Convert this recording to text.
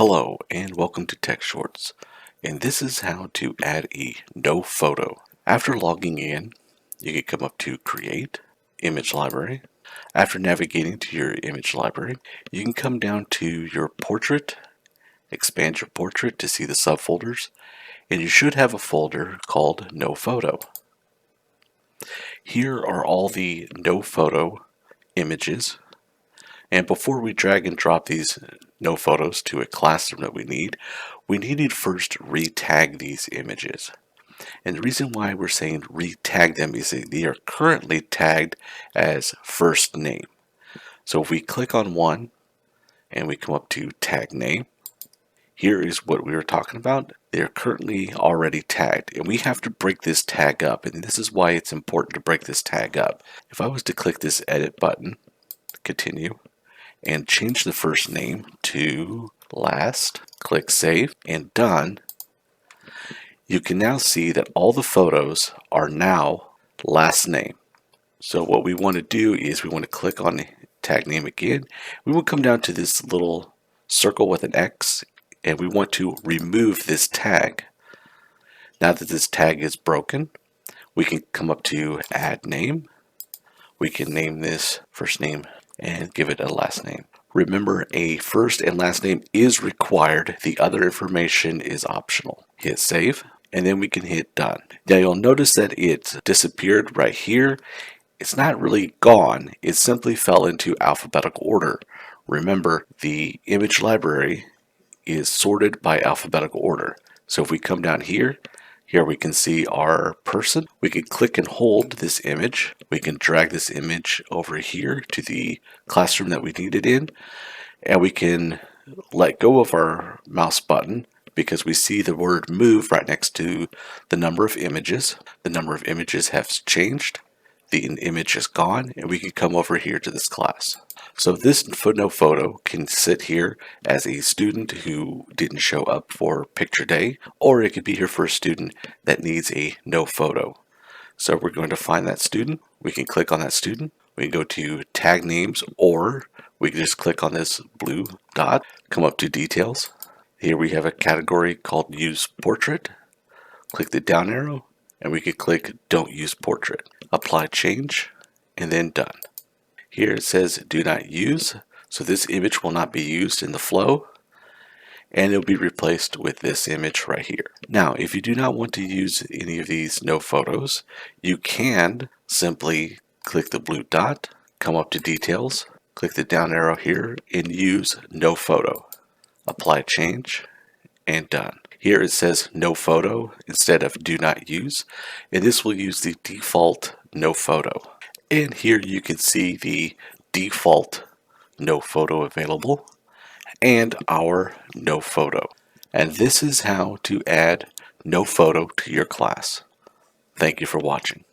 Hello and welcome to Tech Shorts, and this is how to add a no photo. After logging in, you can come up to Create, Image Library. After navigating to your image library, you can come down to your portrait, expand your portrait to see the subfolders, and you should have a folder called No Photo. Here are all the no photo images. And before we drag and drop these no photos to a classroom that we need to first re-tag these images. And the reason why we're saying re-tag them is that they are currently tagged as first name. So if we click on one and we come up to tag name, here is what we were talking about. They are currently already tagged, and we have to break this tag up, and this is why it's important to break this tag up. If I was to click this edit button, continue, and change the first name to last, click save and done, you can now see that all the photos are now last name. So what we want to do is we want to click on the tag name again. We will come down to this little circle with an X and we want to remove this tag. Now that this tag is broken, we can come up to add name. We can name this first name and give it a last name. Remember, a first and last name is required. The other information is optional. Hit save, and then we can hit done. Now you'll notice that it disappeared right here. It's not really gone. It simply fell into alphabetical order. Remember, the image library is sorted by alphabetical order. So if we come down here we can see our person. We can click and hold this image. We can drag this image over here to the classroom that we need it in. And we can let go of our mouse button because we see the word move right next to the number of images. The number of images has changed. The image is gone, and we can come over here to this class. So this no photo can sit here as a student who didn't show up for picture day, or it could be here for a student that needs a no photo. So we're going to find that student. We can click on that student. We can go to tag names, or we can just click on this blue dot, come up to details. Here we have a category called use portrait. Click the down arrow, and we could click don't use portrait. Apply change, and then done. Here it says do not use, so this image will not be used in the flow, and it'll be replaced with this image right here. Now, if you do not want to use any of these no photos, you can simply click the blue dot, come up to details, click the down arrow here, and use no photo. Apply change, and done. Here it says no photo instead of do not use, and this will use the default no photo. And here you can see the default no photo available and our no photo. And this is how to add no photo to your class. Thank you for watching.